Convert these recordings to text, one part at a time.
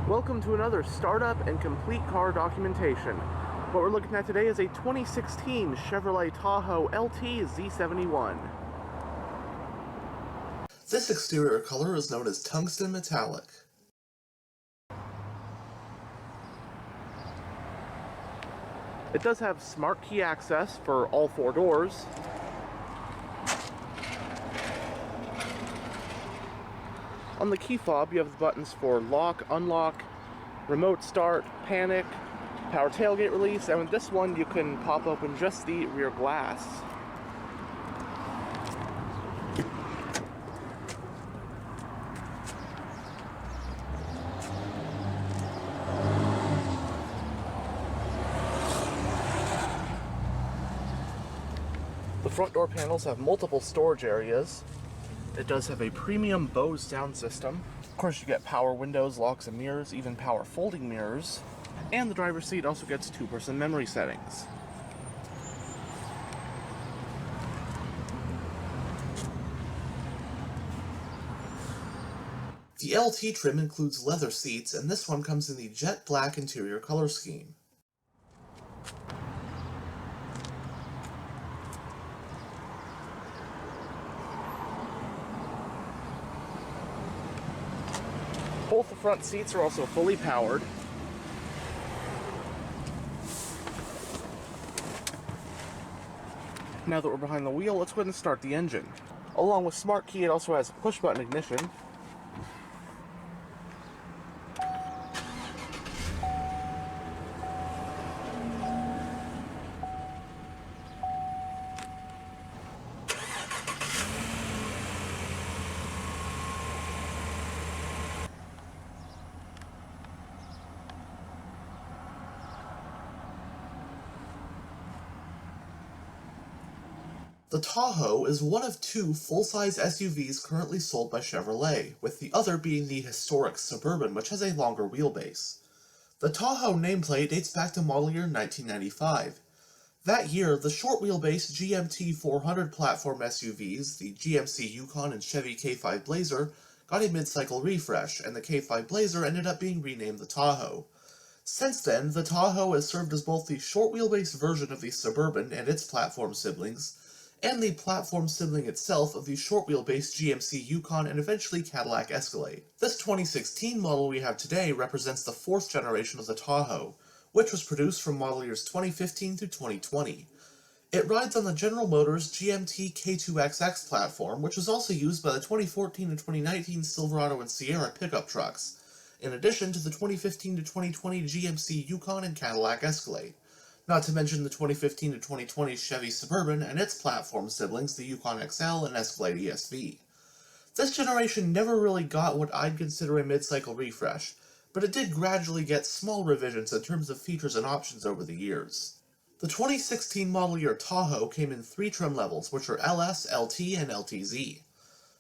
Welcome to another startup and complete car documentation. What we're looking at today is a 2016 Chevrolet Tahoe LT Z71. This exterior color is known as tungsten metallic. It does have smart key access for all four doors. On the key fob, you have the buttons for lock, unlock, remote start, panic, power tailgate release, and with this one you can pop open just the rear glass. The front door panels have multiple storage areas. It does have a premium Bose sound system. Of course, you get power windows, locks and mirrors, even power folding mirrors. And the driver's seat also gets two-person memory settings. The LT trim includes leather seats, and this one comes in the jet black interior color scheme. Both the front seats are also fully powered. Now that we're behind the wheel, let's go ahead and start the engine. Along with Smart Key, it also has push-button ignition. The Tahoe is one of two full-size SUVs currently sold by Chevrolet, with the other being the historic Suburban, which has a longer wheelbase. The Tahoe nameplate dates back to model year 1995. That year, the short wheelbase GMT 400 platform SUVs, the GMC Yukon and Chevy K5 Blazer, got a mid-cycle refresh, and the K5 Blazer ended up being renamed the Tahoe. Since then, the Tahoe has served as both the short wheelbase version of the Suburban and its platform siblings, and the platform sibling itself of the short wheelbase GMC Yukon and eventually Cadillac Escalade. This 2016 model we have today represents the fourth generation of the Tahoe, which was produced from model years 2015 through 2020. It rides on the General Motors GMT K2XX platform, which was also used by the 2014 and 2019 Silverado and Sierra pickup trucks, in addition to the 2015 to 2020 GMC Yukon and Cadillac Escalade. Not to mention the 2015 to 2020 Chevy Suburban and its platform siblings, the Yukon XL and Escalade ESV. This generation never really got what I'd consider a mid-cycle refresh, but it did gradually get small revisions in terms of features and options over the years. The 2016 model year Tahoe came in three trim levels, which are LS, LT, and LTZ.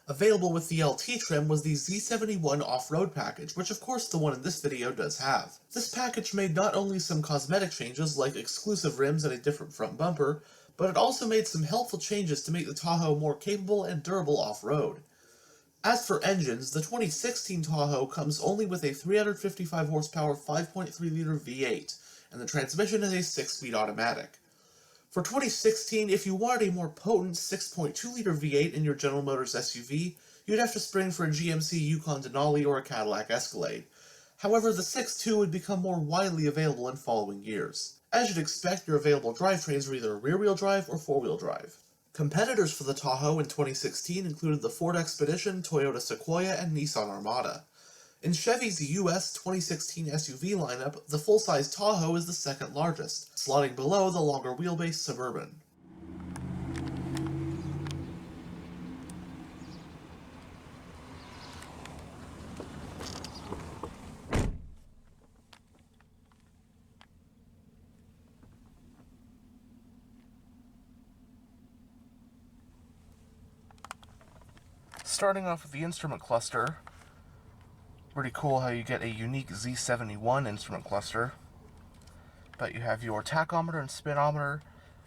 Available with the LT trim was the Z71 off-road package, which of course the one in this video does have. This package made not only some cosmetic changes like exclusive rims and a different front bumper, but it also made some helpful changes to make the Tahoe more capable and durable off-road. As for engines, the 2016 Tahoe comes only with a 355 horsepower 5.3-liter V8, and the transmission is a 6-speed automatic. For 2016, if you wanted a more potent 6.2-liter V8 in your General Motors SUV, you'd have to spring for a GMC Yukon Denali or a Cadillac Escalade. However, the 6.2 would become more widely available in following years. As you'd expect, your available drivetrains were either rear-wheel drive or four-wheel drive. Competitors for the Tahoe in 2016 included the Ford Expedition, Toyota Sequoia, and Nissan Armada. In Chevy's US 2016 SUV lineup, the full-size Tahoe is the second largest, slotting below the longer wheelbase Suburban. Starting off with the instrument cluster, pretty cool how you get a unique Z71 instrument cluster. But you have your tachometer and speedometer,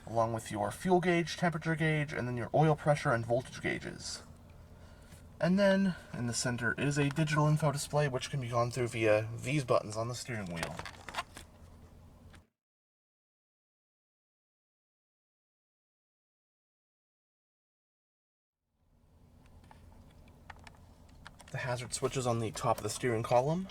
along with your fuel gauge, temperature gauge, and then your oil pressure and voltage gauges. And then in the center is a digital info display, which can be gone through via these buttons on the steering wheel. The hazard switch is on the top of the steering column.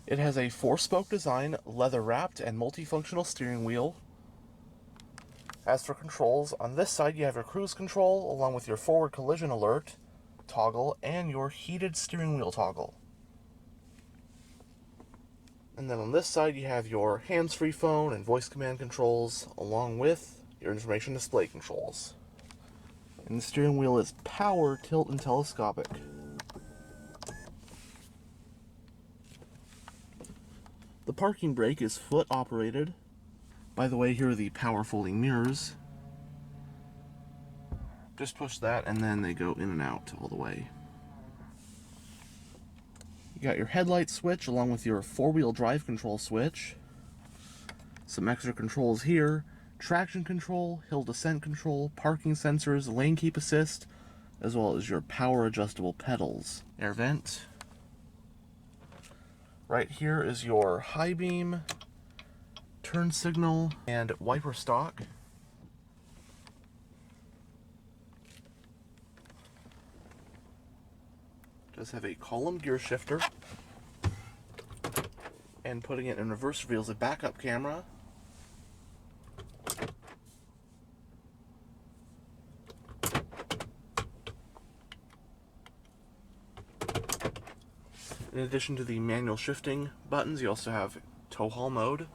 It has a 4-spoke design, leather-wrapped, and multifunctional steering wheel. As for controls, on this side you have your cruise control, along with your forward collision alert toggle, and your heated steering wheel toggle. And then on this side you have your hands-free phone and voice command controls, along with your information display controls. And the steering wheel is power, tilt, and telescopic. The parking brake is foot operated. By the way, here are the power folding mirrors. Just push that and then they go in and out all the way. You got your headlight switch along with your 4-wheel drive control switch. Some extra controls here: traction control, hill descent control, parking sensors, lane keep assist, as well as your power adjustable pedals. Air vent. Right here is your high beam, turn signal, and wiper stalk. Does have a column gear shifter, and putting it in reverse reveals a backup camera. In addition to the manual shifting buttons, you also have tow haul mode.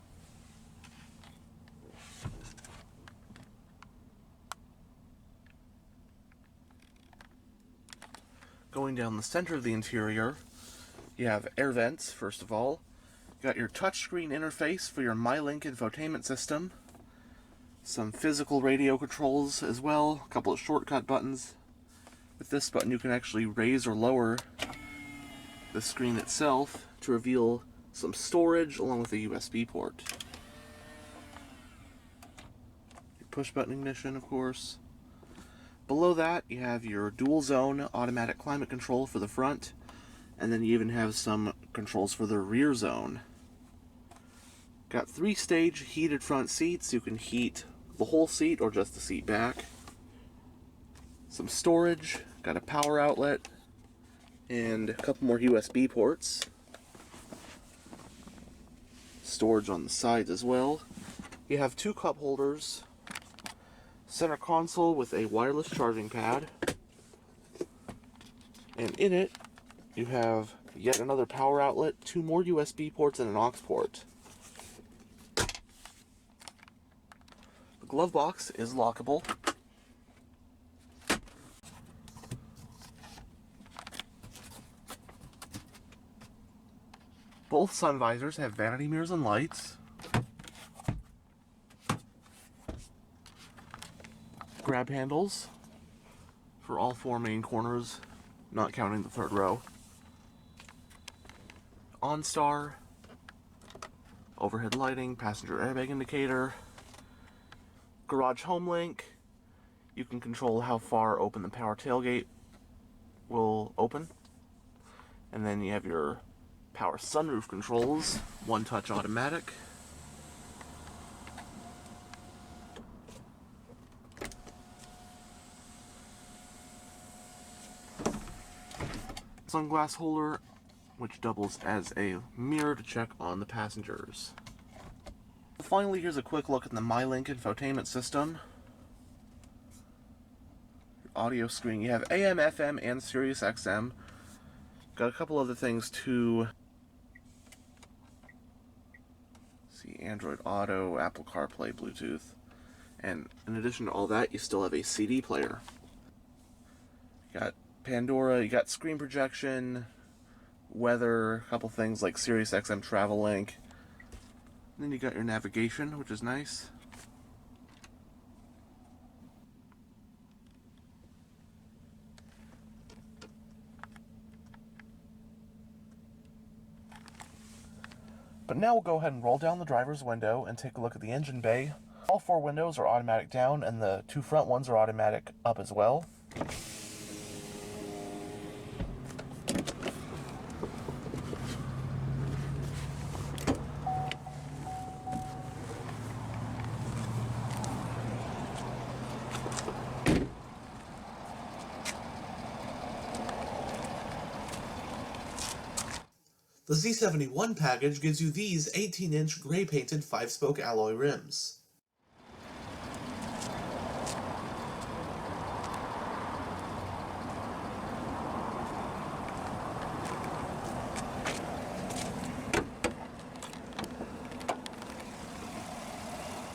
Going down the center of the interior, you have air vents, first of all. You got your touchscreen interface for your MyLink infotainment system. Some physical radio controls as well, a couple of shortcut buttons. With this button you can actually raise or lower the screen itself to reveal some storage along with a USB port. Your push button ignition, of course. Below that you have your dual zone automatic climate control for the front, and then you even have some controls for the rear zone. Got 3-stage heated front seats. You can heat the whole seat or just the seat back. Some storage, got a power outlet, and a couple more USB ports. Storage on the sides as well. You have 2 cup holders, center console with a wireless charging pad, and in it you have yet another power outlet, 2 more USB ports, and an aux port. The glove box is lockable. Both sun visors have vanity mirrors and lights. Grab handles for all 4 main corners, not counting the 3rd row. OnStar, overhead lighting, passenger airbag indicator, garage home link. You can control how far open the power tailgate will open. And then you have your power sunroof controls, 1-touch automatic. Sunglass holder, which doubles as a mirror to check on the passengers. Finally, here's a quick look at the MyLink infotainment system. Audio screen, you have AM, FM, and Sirius XM. Got a couple other things too. See, Android Auto, Apple CarPlay, Bluetooth. And in addition to all that, you still have a CD player. You got Pandora, you got screen projection, weather, a couple things like Sirius XM Travel Link. And then you got your navigation, which is nice. But now we'll go ahead and roll down the driver's window and take a look at the engine bay. All 4 windows are automatic down, and the 2 front ones are automatic up as well. The Z71 package gives you these 18-inch gray-painted 5-spoke alloy rims.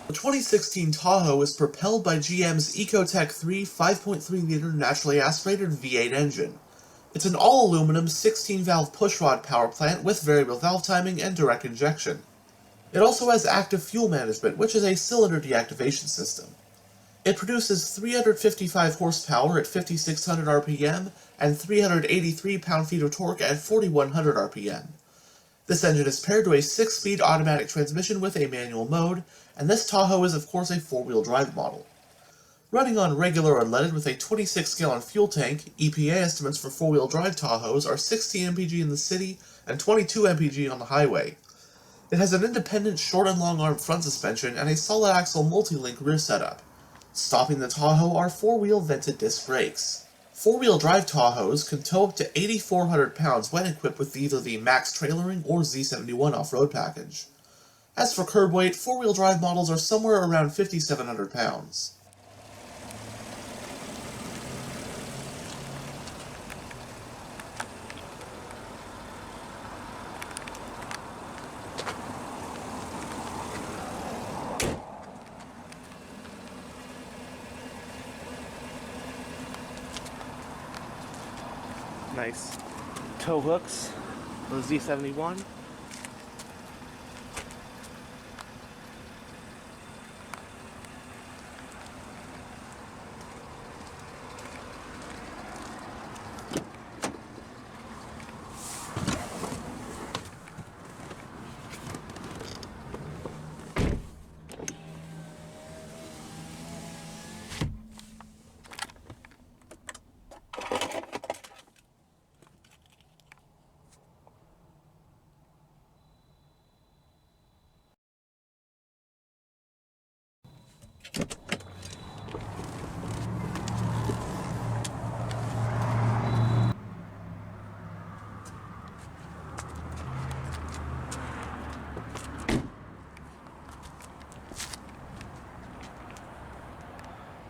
The 2016 Tahoe is propelled by GM's Ecotec 3 5.3-liter naturally aspirated V8 engine. It's an all-aluminum 16-valve pushrod power plant with variable valve timing and direct injection. It also has active fuel management, which is a cylinder deactivation system. It produces 355 horsepower at 5,600 RPM and 383 pound-feet of torque at 4,100 RPM. This engine is paired to a 6-speed automatic transmission with a manual mode, and this Tahoe is of course a 4-wheel drive model. Running on regular unleaded with a 26-gallon fuel tank, EPA estimates for 4-wheel drive Tahoes are 16 mpg in the city and 22 mpg on the highway. It has an independent short and long arm front suspension and a solid axle multi-link rear setup. Stopping the Tahoe are 4-wheel vented disc brakes. 4-wheel drive Tahoes can tow up to 8,400 pounds when equipped with either the Max Trailering or Z71 off-road package. As for curb weight, 4-wheel drive models are somewhere around 5,700 pounds. Nice tow hooks for the Z71.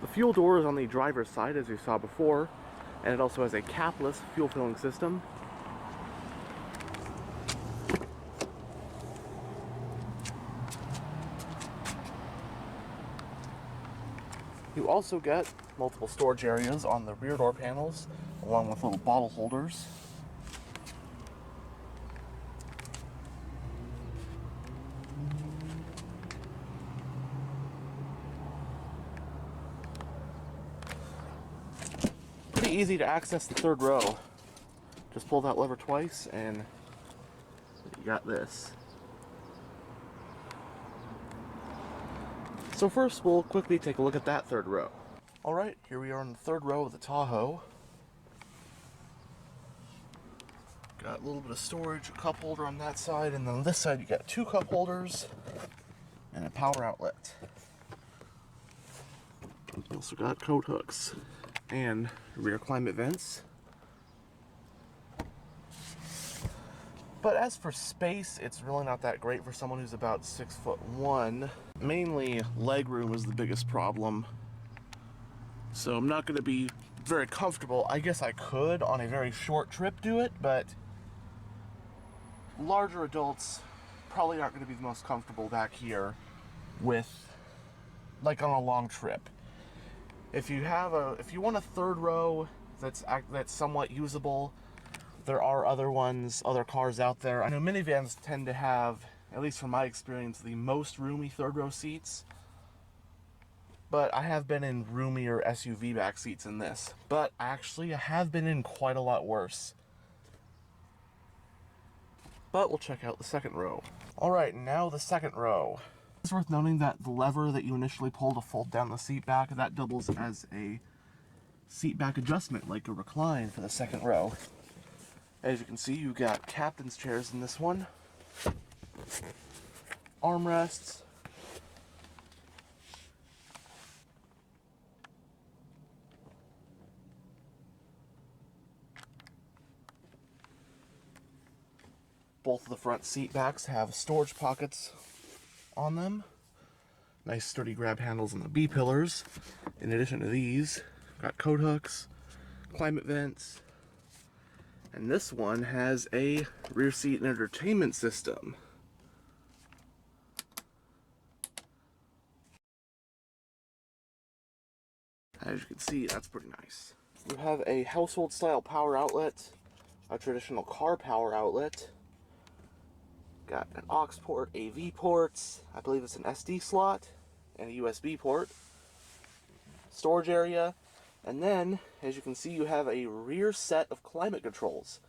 The fuel door is on the driver's side, as you saw before, and it also has a capless fuel filling system. You also get multiple storage areas on the rear door panels, along with little bottle holders. Pretty easy to access the third row. Just pull that lever twice and you got this. So first we'll quickly take a look at that third row. Alright, here we are in the third row of the Tahoe. Got a little bit of storage, a cup holder on that side, and then on this side you got 2 cup holders and a power outlet. You also got coat hooks and rear climate vents. But as for space, it's really not that great for someone who's about 6'1". Mainly leg room is the biggest problem. So I'm not going to be very comfortable. I guess I could on a very short trip do it, but larger adults probably aren't going to be the most comfortable back here with, like, on a long trip. If you want a third row that's somewhat usable, there are other cars out there. I know minivans tend to have, at least from my experience, the most roomy third row seats. But I have been in roomier SUV back seats than this. But actually, I have been in quite a lot worse. but we'll check out the second row. All right, now the second row. It's worth noting that the lever that you initially pull to fold down the seat back, that doubles as a seat back adjustment, like a recline for the second row. As you can see, you've got captain's chairs in this one, armrests, both of the front seat backs have storage pockets on them. Nice sturdy grab handles on the B-pillars. In addition to these, got coat hooks, climate vents, and this one has a rear seat entertainment system. As you can see, that's pretty nice. You have a household style power outlet, a traditional car power outlet, got an aux port, AV ports, I believe it's an SD slot, and a USB port, storage area, and then, as you can see, you have a rear set of climate controls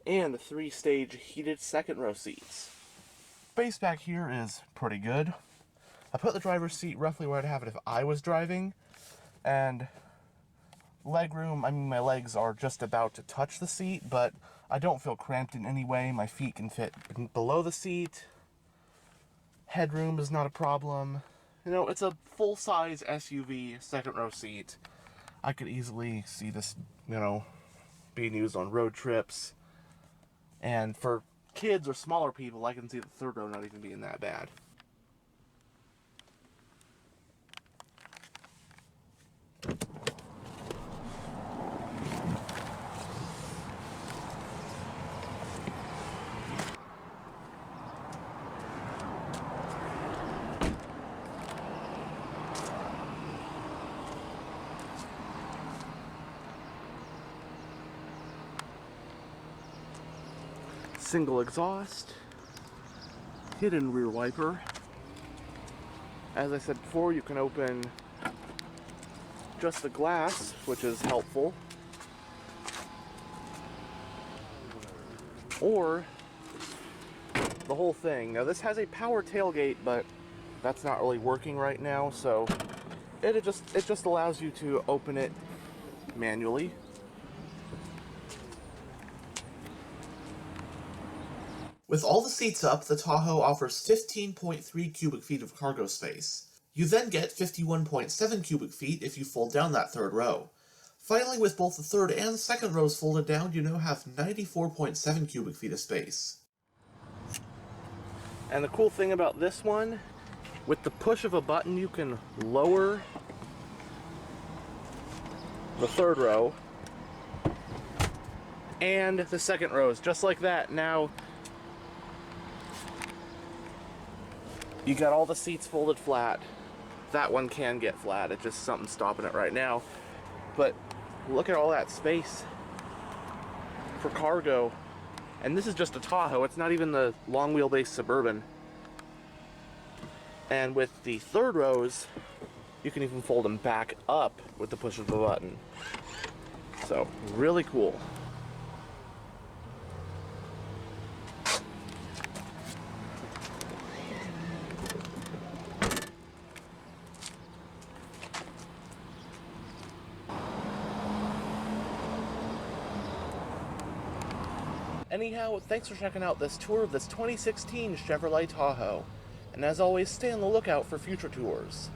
and 3-stage heated second row seats. Space back here is pretty good. I put the driver's seat roughly where I'd have it if I was driving, and leg room, I mean, my legs are just about to touch the seat, but I don't feel cramped in any way. My feet can fit below the seat. Headroom is not a problem. You know, it's a full-size SUV second row seat. I could easily see this, you know, being used on road trips. And for kids or smaller people, I can see the third row not even being that bad. Single exhaust, hidden rear wiper. As I said before, you can open just the glass, which is helpful, or the whole thing. Now this has a power tailgate, but that's not really working right now, so it just allows you to open it manually. With all the seats up, the Tahoe offers 15.3 cubic feet of cargo space. You then get 51.7 cubic feet if you fold down that third row. Finally, with both the third and second rows folded down, you now have 94.7 cubic feet of space. And the cool thing about this one, with the push of a button, you can lower the third row and the second rows, just like that. Now, you got all the seats folded flat. That one can get flat, it's just something stopping it right now. But look at all that space for cargo. And this is just a Tahoe, it's not even the long wheelbase Suburban. And with the third rows, you can even fold them back up with the push of the button. So, really cool. Anyhow, thanks for checking out this tour of this 2016 Chevrolet Tahoe. And as always, stay on the lookout for future tours.